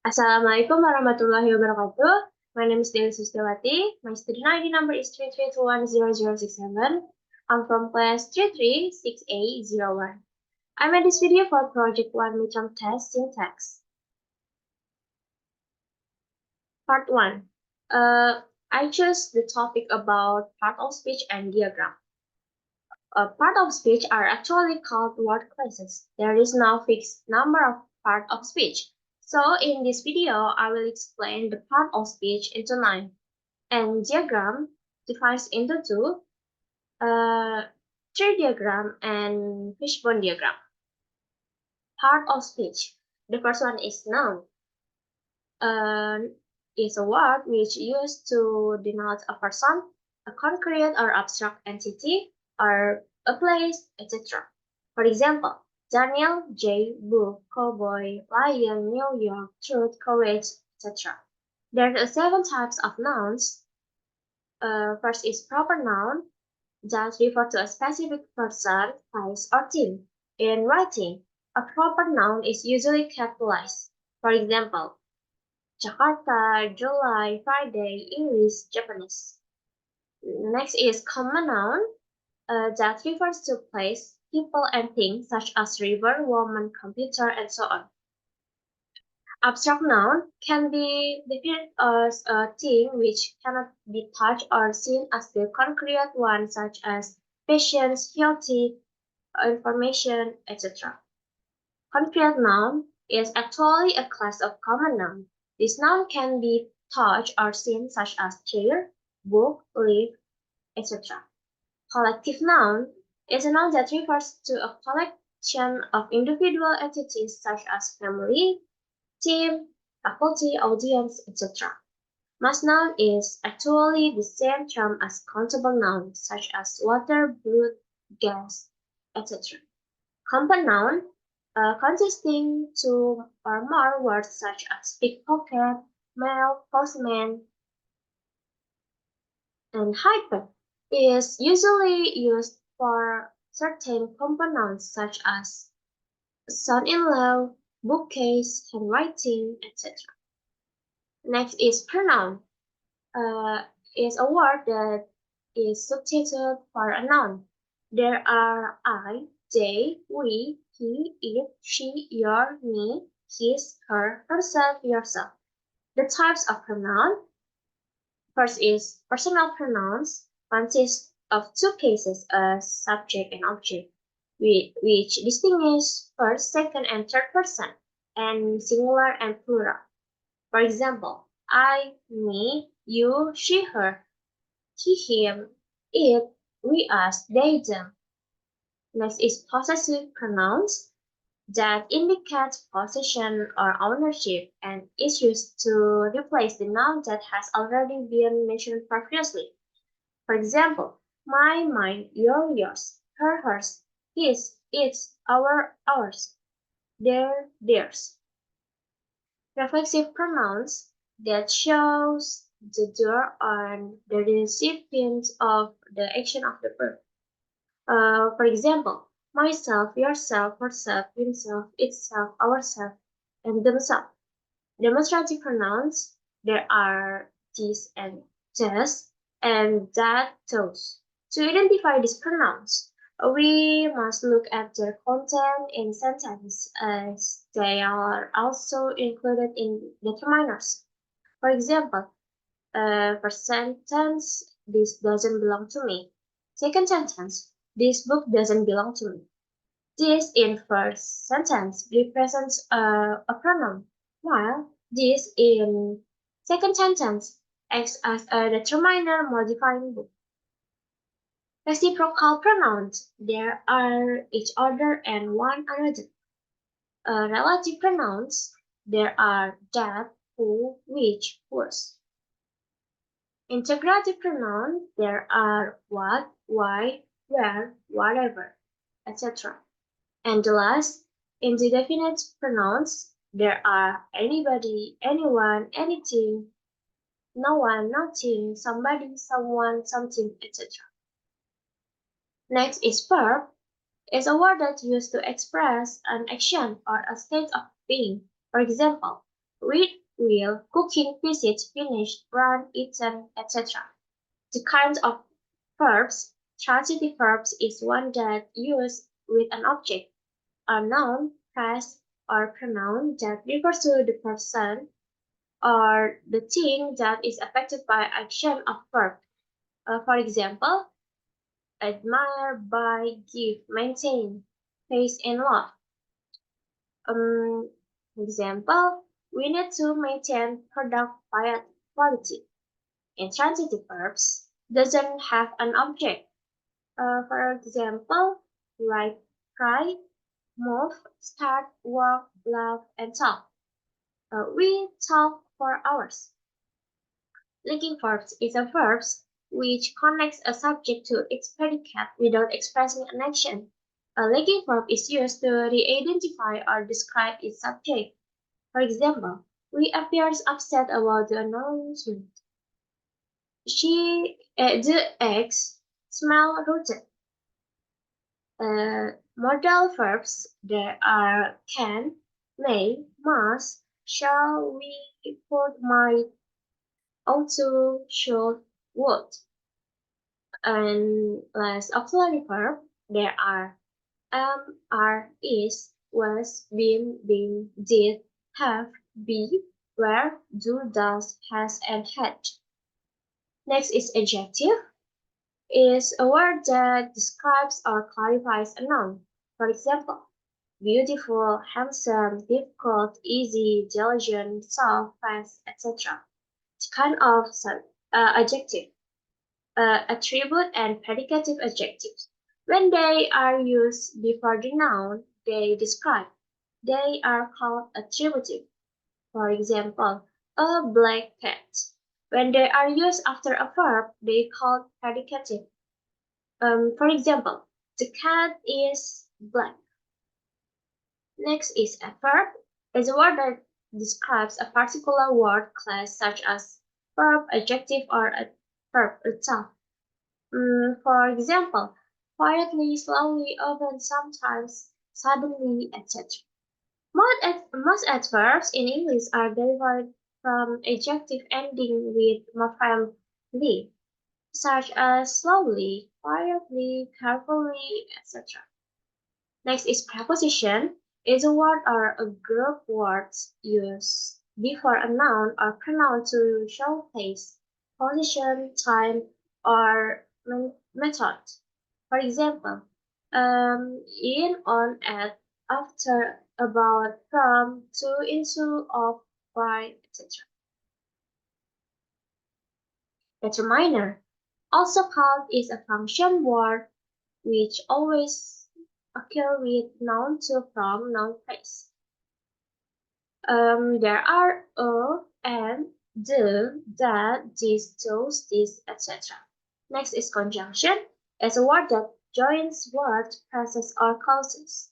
Assalamualaikum warahmatullahi wabarakatuh. My name is Dewi Sulistya Wati. My student ID number is 33210067. I'm from class 336A01. I made this video for Project 1 Midterm Test Syntax. Part 1. I chose the topic about part of speech and diagram. Part of speech are actually called word classes. There is no fixed number of part of speech. So in this video, I will explain the part of speech into 9, and diagram divides into 2, tree diagram and fishbone diagram. Part of speech. The first one is noun. Is a word which used to denote a person, a concrete or abstract entity, or a place, etc. For example, Daniel, J, book, cowboy, lion, New York, truth, courage, etc. There are 7 types of nouns. First is proper noun that refer to a specific person, place, or thing. In writing, a proper noun is usually capitalized. For example, Jakarta, July, Friday, English, Japanese. Next is common noun that refers to place, people, and things such as river, woman, computer, and so on. Abstract noun can be defined as a thing which cannot be touched or seen as the concrete one, such as patience, healthy, information, etc. Concrete noun is actually a class of common noun. This noun can be touched or seen, such as chair, book, leaf, etc. Collective noun is a noun that refers to a collection of individual entities such as family, team, faculty, audience, etc. Mass noun is actually the same term as countable nouns such as water, blood, gas, etc. Compound noun consisting two or more words such as pickpocket, mail, postman, and hyper is usually used for certain compound nouns such as son-in-law, bookcase, handwriting, etc. Next is pronoun. Is a word that is substituted for a noun. There are I, they, we, he, it, she, your, me, his, her, herself, yourself. The types of pronoun. First is personal pronouns, consist of 2 cases, a subject and object, which distinguish first, second, and third person, and singular and plural. For example, I, me, you, she, her, he, him, it, we, us, they, them. Next is possessive pronouns that indicate possession or ownership and is used to replace the noun that has already been mentioned previously. For example, my, mine, your, yours, her, hers, his, its, our, ours, their, theirs. Reflexive pronouns that shows the doer on the recipient of the action of the verb. For example, myself, yourself, herself, himself, itself, ourself, and themselves. Demonstrative pronouns, there are this and this, and that, those. To identify these pronouns, we must look at their content in sentence as they are also included in determiners. For example, first sentence, this doesn't belong to me. Second sentence, this book doesn't belong to me. This in first sentence represents a pronoun, while this in second sentence acts as a determiner modifying book. Reciprocal pronouns, there are each other and one another. Relative pronouns, there are that, who, which, whose. Integrative pronouns, there are what, why, where, whatever, etc. And the last, indefinite pronouns, there are anybody, anyone, anything, no one, nothing, somebody, someone, something, etc. Next is verb, is a word that used to express an action or a state of being. For example, read, will, cooking, visit, finished, run, eaten, etc. The kinds of verbs. Transitive verbs is one that used with an object, a noun, phrase, or pronoun that refers to the person or the thing that is affected by action of verb. For example, admire, buy, give, maintain, face, and love. Example, we need to maintain product quality. Intransitive verbs doesn't have an object. For example, like cry, move, start, walk, laugh, and talk. We talk for hours. Linking verbs is a verb which connects a subject to its predicate without expressing an action. A linking verb is used to re-identify or describe its subject. For example, we appears upset about the announcement. The eggs smell rotten. Modal verbs there are can, may, must, shall, we, could, might, ought to, should, would. And as auxiliary verb, there are are, is, was, been, did, have, be, were, do, does, has, and had. Next is adjective, is a word that describes or clarifies a noun. For example, beautiful, handsome, difficult, easy, diligent, soft, fast, etc. It's kind of adjective. Attribute and predicative adjectives. When they are used before the noun they describe, they are called attributive. For example, a black cat. When they are used after a verb, they called predicative. For example, the cat is black. Next is a verb. Is a word that describes a particular word class such as verb, adjective, or a verb itself. For example, quietly, slowly, often, sometimes, suddenly, etc. Most adverbs in English are derived from adjective ending with morpheme "ly", such as slowly, quietly, carefully, etc. Next is preposition. Is a word or a group words used before a noun or pronoun to show place, position, time, or method. For example, in, on, at, after, about, from, to, into, of, by, etc. Determiner, also called, is a function word which always occur with noun to, from, noun phrase. There are a, and, the, that, this, those, this, etc. Next is conjunction. It's a word that joins words, phrases, or clauses.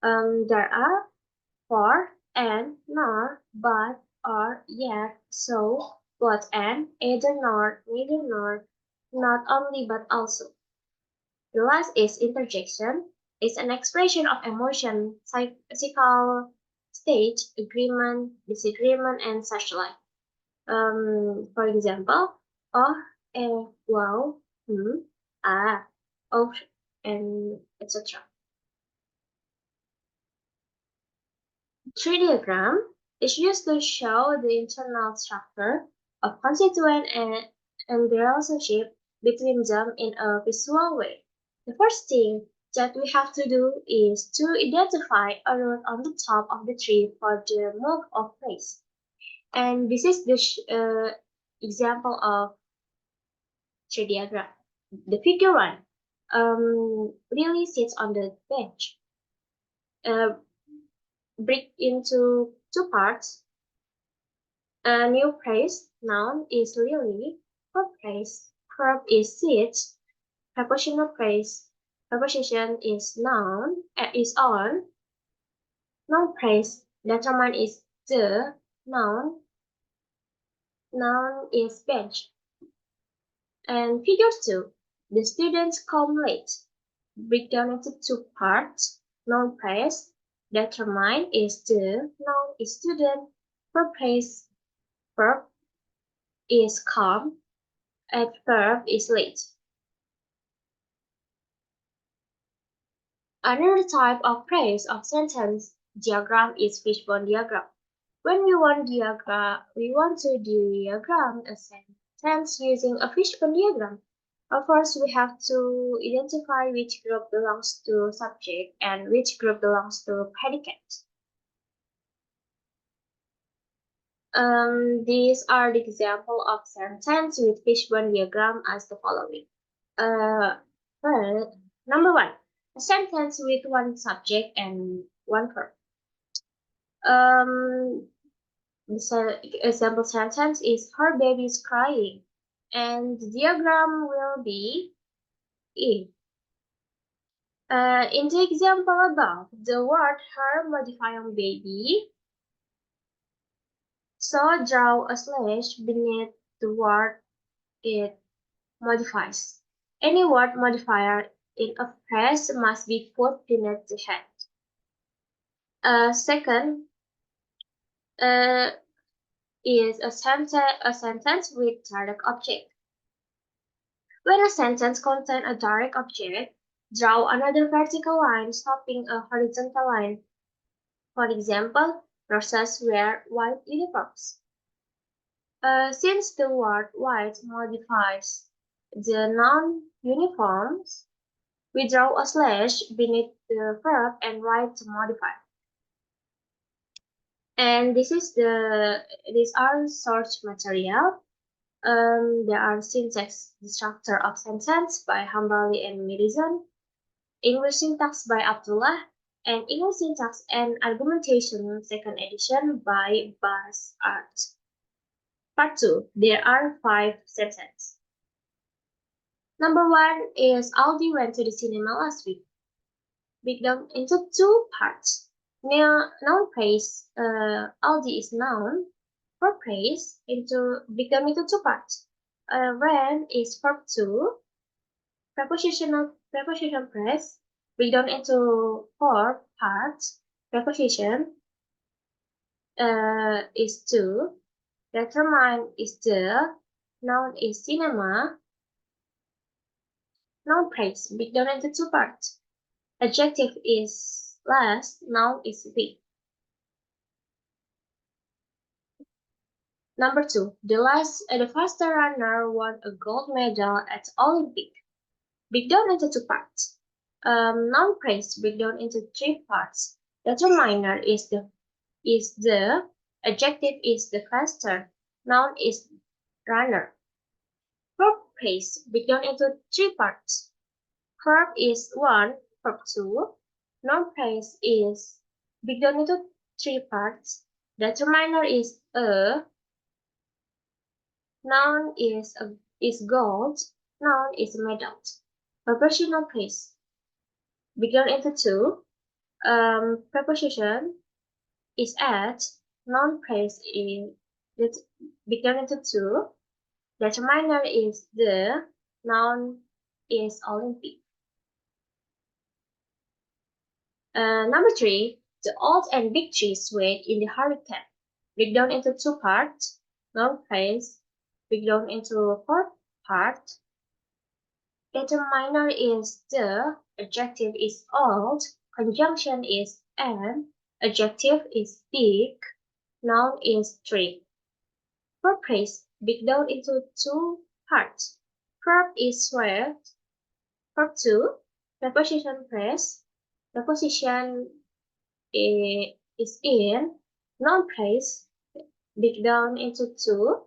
There are for, and, nor, but, or, yet, so, but, and, either, nor, neither, nor, not only, but also. The last is interjection. It's an expression of emotion, psychological state, agreement, disagreement, and such like. For example, oh, wow, ah, oh, and etc. Tree diagram is used to show the internal structure of constituent and the relationship between them in a visual way. The first thing that we have to do is to identify a root on the top of the tree for the move of place. And this is the example of tree diagram. The figure one really sits on the bench. Break into two parts. A new phrase, noun is really, verb phrase, verb is sits, prepositional phrase, preposition is noun, is on, noun phrase, determine is the, noun, noun is bench. And figure 2, the students come late. Break down into two parts, noun phrase, determine is the, noun is student, For praise, verb is come, adverb is late. Another type of praise of sentence diagram is fishbone diagram. When we want to diagram a sentence using a fishbone diagram. First, we have to identify which group belongs to subject and which group belongs to predicate. These are the example of sentence with fishbone diagram as the following. First, number one, a sentence with one subject and one verb. The example sentence is her baby is crying, and the diagram will be if. In the example above, the word her modifying baby, so draw a slash beneath the word it modifies. Any word modifier in a phrase must be put beneath the head. Second, is a sentence with direct object. When a sentence contains a direct object, draw another vertical line stopping a horizontal line. For example, nurses wear white uniforms. Since the word white modifies the noun uniforms, we draw a slash beneath the verb and write the modifier. And these are source material. There are syntax, the structure of sentence by Hambali and Mirizan, English syntax by Abdullah, and English syntax and argumentation second edition by Bas Art. Part 2. There are 5 sentences. Number 1 is Aldi went to the cinema last week. Break down into 2 parts. Noun praise, Aldi is noun. For praise, break down into 2 parts. When is verb 2. Preposition praise, break down into 4 parts. Preposition is to. Determine is the. Noun is cinema. Noun praise, break down into 2 parts. Adjective is last, noun is weak. Number 2, the faster runner won a gold medal at Olympic. Break down into 2 parts. Noun praise, break down into 3 parts. Determiner is the. Adjective is the faster. Noun is runner. Verb praise, break down into 3 parts. Verb is 1, verb 2. Noun praise is break down into 3 parts. Determiner is a. Noun is gold. Noun is medal. Prepositional praise break down into 2. Preposition is at. Noun praise is break down into 2. Determiner is the. Noun is Olympic. Number 3, the old and big trees swayed in the hurricane. Break down into 2 parts. Noun praise, break down into 4 parts. Determiner is the. Adjective is old. Conjunction is and. Adjective is big. Noun is tree. Verb praise, break down into 2 parts. Verb is swayed. Verb 2, preposition praise. Preposition is in. Noun praise, break down into 2.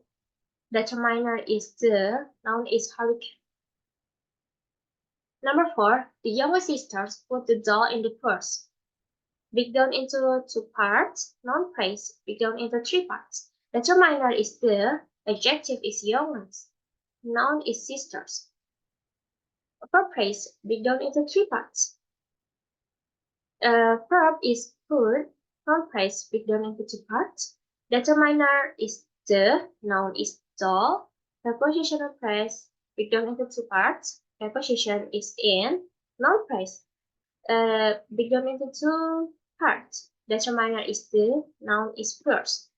Determiner is the. Noun is hurricane. Number 4, the younger sisters put the doll in the purse. Break down into 2 parts. Noun praise, break down into 3 parts. Determiner is the. Adjective is youngest. Noun is sisters. Verb praise, break down into 3 parts. Verb is put. Noun praise, break down into 2 parts. Determiner is the. Noun is doll. Prepositional praise, break down into 2 parts. Preposition is in. Noun praise, break down into 2 parts. Determiner is the. Noun is first.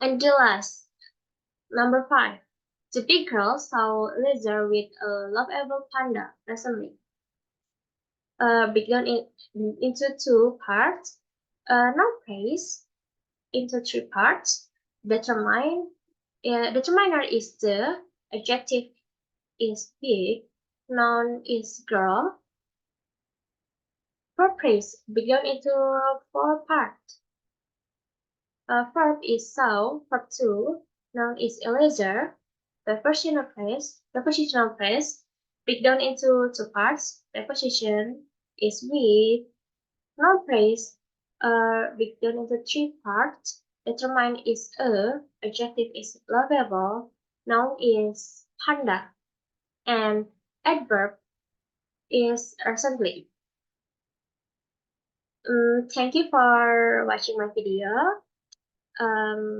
And the last, number 5. The big girl saw lizard with a lovable panda recently. Begun into two parts. Now praise into three parts. Determiner is the, adjective is big, noun is girl. For praise begun into four parts. Verb is saw, verb 2, noun is Eliezer. Prepositional phrase break down into two parts. Preposition is with, noun phrase break down into three parts. Determine is a, adjective is lovable, noun is panda, and adverb is recently. Thank you for watching my video.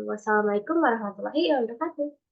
Wassalamualaikum warahmatullahi wabarakatuh.